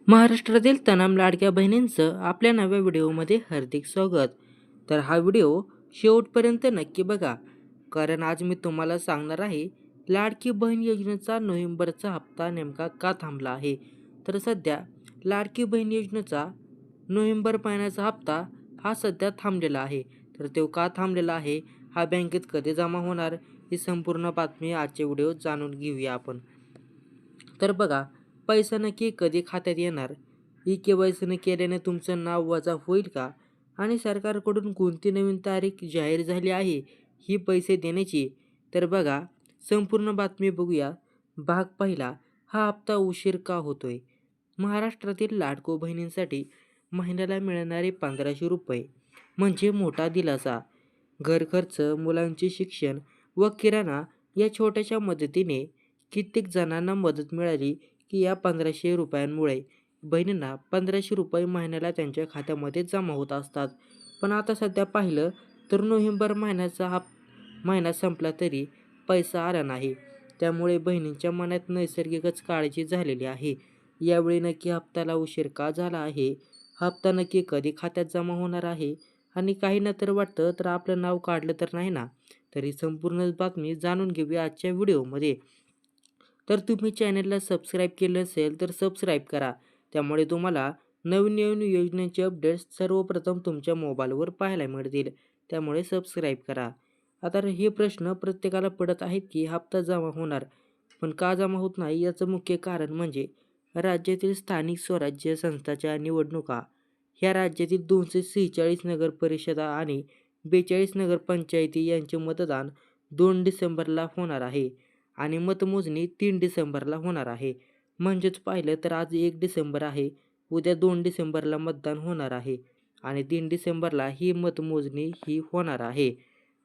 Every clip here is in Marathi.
महाराष्ट्रातील तमाम लाडक्या बहिणींचं आपल्या नव्या व्हिडिओमध्ये हार्दिक स्वागत. तर हा व्हिडिओ शेवटपर्यंत नक्की बघा, कारण आज मी तुम्हाला सांगणार आहे लाडकी बहीण योजनेचा नोव्हेंबरचा हप्ता नेमका का थांबला आहे. तर सध्या लाडकी बहीण योजनेचा नोव्हेंबर महिन्याचा हप्ता हा सध्या थांबलेला आहे. तर तो का थांबलेला आहे, हा बँकेत कधी जमा होणार, ही संपूर्ण बातमी आजच्या व्हिडिओत जाणून घेऊया आपण. तर बघा, पैसा नक्की कधी खात्यात येणार, ई-के-वाय-सी न केल्याने तुमचं नाव वजा होईल का, आणि सरकारकडून कोणती नवीन तारीख जाहीर झाली आहे ही पैसे देण्याची. तर बघा, संपूर्ण बातमी बघूया. भाग पहिला, हा हप्ता उशीर का होतोय. महाराष्ट्रातील लाडको बहिणींसाठी महिन्याला मिळणारे 1500 रुपये म्हणजे मोठा दिलासा. घर खर्च, मुलांचे शिक्षण व किराणा या छोट्याशा मदतीने कित्येक जणांना मदत मिळाली की या 1500 रुपयांमुळे बहिणींना 1500 रुपये महिन्याला त्यांच्या खात्यामध्ये जमा होत असतात. पण आता सध्या पाहिलं तर नोव्हेंबर महिन्याचा हा महिना संपला तरी पैसा आला नाही. त्यामुळे बहिणींच्या मनात नैसर्गिकच काळजी झालेली आहे. यावेळी नक्की हप्त्याला उशीर का झाला आहे, हप्ता नक्की कधी खात्यात जमा होणार आहे, आणि काहींना तर वाटतं तर आपलं नाव काढलं तर नाही ना. तर ही संपूर्ण बातमी जाणून घेऊया आजच्या व्हिडिओमध्ये. तर तुम्ही चॅनलला सबस्क्राईब केलं असेल तर सबस्क्राईब करा. त्यामुळे तुम्हाला नवीन नवीन योजनेचे अपडेट्स सर्वप्रथम तुमच्या मोबाईलवर पाहायला मिळतील. त्यामुळे सबस्क्राईब करा. आता हे प्रश्न प्रत्येकाला पडत आहेत की हप्ता जमा होणार, पण का जमा होत नाही, याचं मुख्य कारण म्हणजे राज्यातील स्थानिक स्वराज्य संस्थांच्या निवडणुका. ह्या राज्यातील 246 नगर परिषदा आणि 42 नगरपंचायती यांचे मतदान 2 डिसेंबरला होणार आहे आणि मतमोजणी 3 डिसेंबरला होणार आहे. म्हणजेच पाहिलं तर आज 1 डिसेंबर आहे, उद्या 2 डिसेंबरला मतदान होणार आहे आणि 3 डिसेंबरला ही मतमोजणी ही होणार आहे.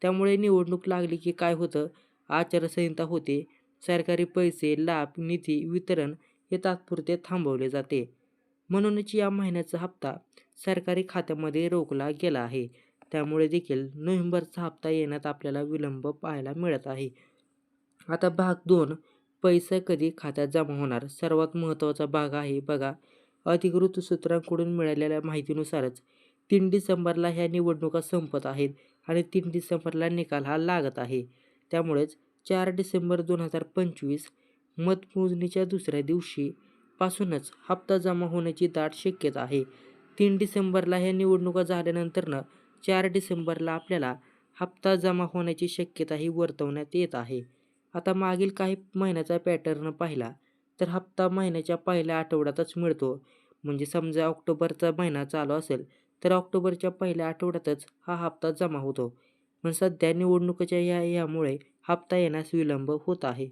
त्यामुळे निवडणूक लागली की काय होतं, आचारसंहिता होते, सरकारी पैसे, लाभ, निधी वितरण हे तात्पुरते थांबवले जाते. म्हणूनच या महिन्याचा हप्ता सरकारी खात्यामध्ये रोखला गेला आहे. त्यामुळे देखील नोव्हेंबरचा हप्ता येण्यात आपल्याला विलंब पाहायला मिळत आहे. आता भाग 2, पैसा कधी खात्यात जमा होणार. सर्वात महत्त्वाचा भाग आहे बघा. अधिकृत सूत्रांकडून मिळालेल्या माहितीनुसारच 3 डिसेंबरला ह्या निवडणुका संपत आहेत आणि 3 डिसेंबरला निकाल हा लागत आहे. त्यामुळेच 4 डिसेंबर 2025 मतमोजणीच्या दुसऱ्या दिवशी पासूनच हप्ता जमा होण्याची दाट शक्यता आहे. 3 डिसेंबरला ह्या निवडणुका झाल्यानंतरनं 4 डिसेंबरला आपल्याला हप्ता जमा होण्याची शक्यताही वर्तवण्यात येत आहे. आता मागील काही महिन्याचा पॅटर्न पाहिला तर हप्ता महिन्याच्या पहिल्या आठवड्यातच मिळतो. म्हणजे समजा ऑक्टोबरचा महिना चालू असेल तर ऑक्टोबरच्या पहिल्या आठवड्यातच हा हप्ता जमा होतो. पण सध्या निवडणुकीच्या यामुळे हप्ता येण्यास विलंब होत आहे.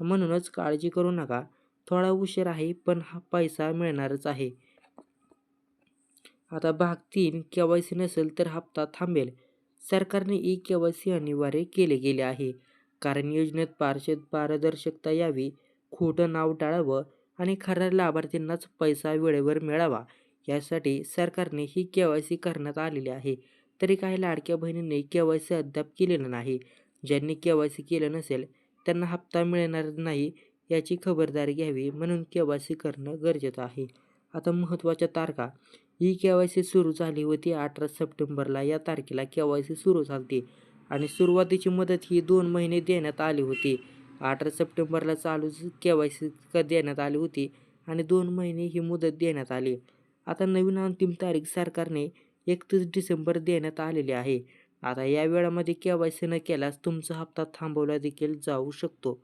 म्हणूनच काळजी करू नका. थोडा उशीर आहे पण हा पैसा मिळणारच आहे. आता भाग 3, के-वाय-सी नसेल तर हप्ता थांबेल. सरकारने ई-के-वाय-सी अनिवार्य केले गेले आहे. कारण योजनेत पारदर्शकता यावी, खोटं नाव टाळावं आणि खऱ्या लाभार्थींनाच पैसा वेळेवर मिळावा, यासाठी सरकारने ही के-वाय-सी करण्यात आलेली आहे. तरी काही लाडक्या बहिणींनी के-वाय-सी अद्याप केलेलं नाही. ज्यांनी के-वाय-सी केलं नसेल त्यांना हप्ता मिळणार नाही याची खबरदारी घ्यावी, म्हणून के-वाय-सी करणं गरजेचं आहे. आता महत्त्वाच्या तारखा. ई-के-वाय-सी सुरू झाली होती 18 सप्टेंबरला. या तारखेला के-वाय-सी सुरू झाली आणि सुरुवातीची मुदत ही 2 महिने देण्यात आली होती. 18 सप्टेंबरला चालू के-वाय-सी देण्यात आली होती आणि 2 महिने ही मुदत देण्यात आली. आता नवीन अंतिम तारीख सरकारने 31 डिसेंबर देण्यात आलेली आहे. आता या वेळामध्ये के-वाय-सी न केल्यास तुमचा हप्ता थांबवला देखील जाऊ शकतो.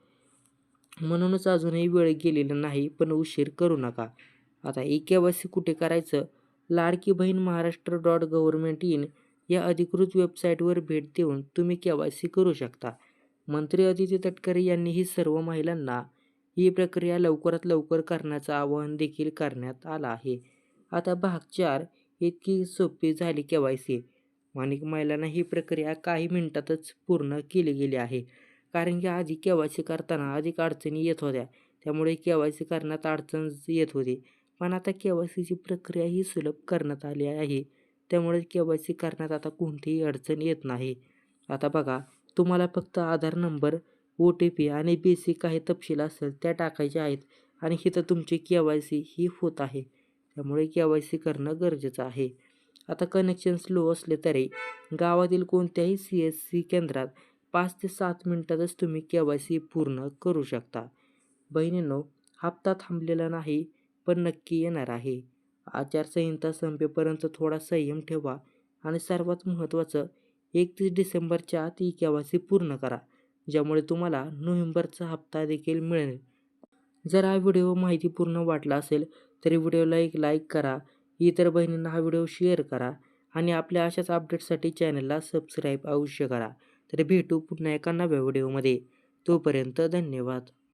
म्हणूनच अजूनही वेळ गेलेला नाही, पण उशीर करू नका. आता ई-के-वाय-सी कुठे करायचं? लाडकी बहीण महाराष्ट्र.gov.in या अधिकृत वेबसाईटवर भेट देऊन तुम्ही के-वाय-सी करू शकता. मंत्री अदिती तटकरे यांनी ही सर्व महिलांना ही प्रक्रिया लवकरात लवकर करण्याचं आवाहन देखील करण्यात आलं आहे. आता भाग 4, इतकी सोपी झाली के-वाय-सी. अनेक महिलांना ही प्रक्रिया काही मिनिटातच पूर्ण केली गेली आहे. कारण की आधी के-वाय-सी करताना अधिक अडचणी येत होत्या. त्यामुळे के-वाय-सी करण्यात अडचण येत होती. पण आता के-वाय-सीची प्रक्रिया ही सुलभ करण्यात आली आहे. त्यामुळे के-वाय-सी करण्यात आता कोणतीही अडचण येत नाही. आता बघा, तुम्हाला फक्त आधार नंबर, ओ-टी-पी आणि बेसिक काही तपशील असेल त्या टाकायचे आहेत आणि इथं तुमची KYC ही होत आहे. त्यामुळे KYC करणं गरजेचं आहे. आता कनेक्शन स्लो असले तरी गावातील कोणत्याही CSC केंद्रात 5 ते 7 मिनिटातच तुम्ही KYC पूर्ण करू शकता. बहिणींनो, हप्ता थांबलेला नाही, पण नक्की येणार आहे. आचारसंहिता संपेपर्यंत थोडा संयम ठेवा आणि सर्वात महत्त्वाचं 31 डिसेंबरच्या आत ही KYC पूर्ण करा, ज्यामुळे तुम्हाला नोव्हेंबरचा हप्ता देखील मिळेल. जर हा व्हिडिओ माहितीपूर्ण वाटला असेल तर व्हिडिओला एक लाईक करा, इतर बहिणींना हा व्हिडिओ शेअर करा आणि आपल्या अशाच अपडेट्ससाठी चॅनलला सबस्क्राईब अवश्य करा. तर भेटू पुन्हा एका नव्या व्हिडिओमध्ये. तोपर्यंत धन्यवाद.